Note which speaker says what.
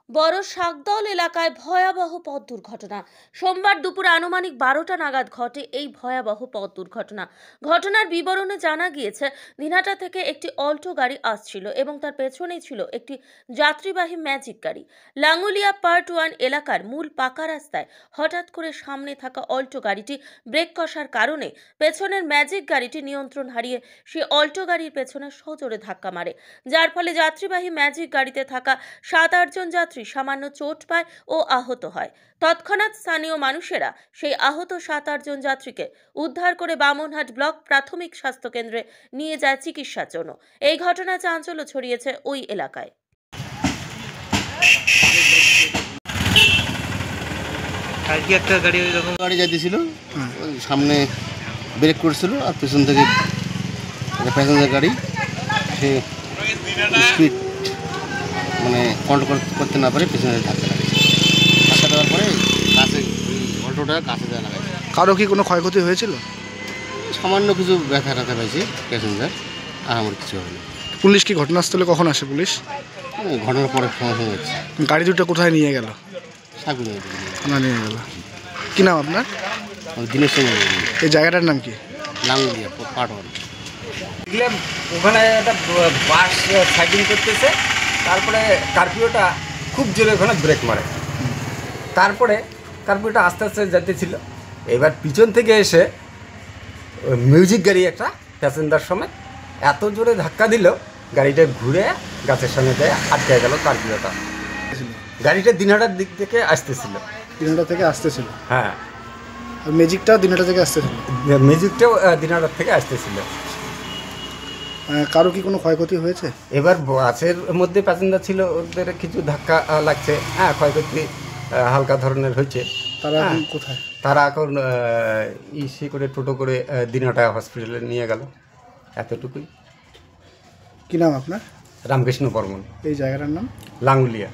Speaker 1: বড় শাকদল এলাকায় ভয়াবহ পথ দুর্ঘটনা। সোমবার দুপুর আনুমানিক 12টা নাগাদ ঘটে এই ভয়াবহ পথ দুর্ঘটনা। ঘটনার বিবরণে জানা গিয়েছে, দিনহাটা থেকে একটি অল্টো গাড়ি আসছিল এবং তার পেছনেই ছিল একটি যাত্রীবাহী ম্যাজিক গাড়ি। লাঙ্গুলিয়া পার্ট 1 এলাকার মূল পাকা রাস্তায় হঠাৎ করে সামনে থাকা অল্টো গাড়িটি ব্রেক কষার কারণে পেছনের ম্যাজিক গাড়িটি নিয়ন্ত্রণ হারিয়ে সেই অল্টো গাড়ির পেছনে সজোরে ধাক্কা মারে, যার ফলে যাত্রীবাহী ম্যাজিক গাড়িতে থাকা 7-8 জন যাত্রী সামান্য চোট পায় ও আহত হয়। তৎক্ষণাৎ স্থানীয় মানুষেরা সেই আহত 7-8 জন যাত্রীকে উদ্ধার করে বামনহাট ব্লক প্রাথমিক স্বাস্থ্য কেন্দ্রে নিয়ে যায় চিকিৎসার জন্য। এই ঘটনায় চাঞ্চল্য ছড়িয়েছে ওই এলাকায়।
Speaker 2: কালকে একটা গাড়ি ওইরকম
Speaker 3: গাড়ি যাইতেছিল, সামনে ব্রেক করছিল আর পেছন থেকে প্যাসেঞ্জার গাড়ি সে স্পিড মানে কন্ট্রোল করতে না পারে পেছনে ধাক্কা দেওয়ার পরে গাছে অল্টোটা গাছে দেওয়া লাগাইছে।
Speaker 4: কারো কি কোনো ক্ষয়ক্ষতি হয়েছিল?
Speaker 3: সামান্য কিছু ব্যথা পাইছে প্যাসেঞ্জার, আর আমার কিছু হয়নি।
Speaker 4: পুলিশ কি ঘটনাস্থলে কখন আসে? পুলিশ
Speaker 3: ঘটনার পরে সময় হচ্ছে।
Speaker 4: গাড়ি দুটো কোথায় নিয়ে গেল?
Speaker 3: সাগুন
Speaker 4: নিয়ে গেল। কি নাম আপনার?
Speaker 3: দিনের সময়।
Speaker 4: এই জায়গাটার নাম কি?
Speaker 3: লাঙ্গুলিয়া পার্ট 1।
Speaker 5: দেখলাম ওখানে একটা বাস সাইকেল করতেছে, তারপরে কারপিওটা খুব জোরে ওখানে ব্রেক মারে, তারপরে কারপিওটা আস্তে আস্তে যেতেছিল। এবার পিছন থেকে এসে মিউজিক গাড়ি একটা প্যাসেঞ্জার সমেত এত জোরে ধাক্কা দিল, গাড়িটা ঘুরে গাছের সামনে দিয়ে আটকে গেল। কারপিওটা গাড়িটা দিনহাটার দিক থেকে আসতেছিল।
Speaker 4: দিনহাটা থেকে আসতেছিল?
Speaker 5: হ্যাঁ।
Speaker 4: আর ম্যাজিকটাও দিনহাটা থেকে আসতেছিল?
Speaker 5: মিউজিকটাও দিনহাটার থেকে আসতেছিল।
Speaker 4: কারো কি কোনো ক্ষয়ক্ষতি হয়েছে?
Speaker 5: এবার বাসের মধ্যে প্যাসেঞ্জার ছিল, ওদের কিছু ধাক্কা লাগছে, হ্যাঁ ক্ষয়ক্ষতি হালকা ধরনের হয়েছে।
Speaker 4: তারা এখন কোথায়?
Speaker 5: তারা এখন ইসে করে টোটো করে দিনহাটা হসপিটালে নিয়ে গেল, এতটুকুই।
Speaker 4: কি নাম আপনার?
Speaker 5: রামকৃষ্ণ বর্মন।
Speaker 4: এই জায়গাটার নাম?
Speaker 5: লাঙ্গুলিয়া।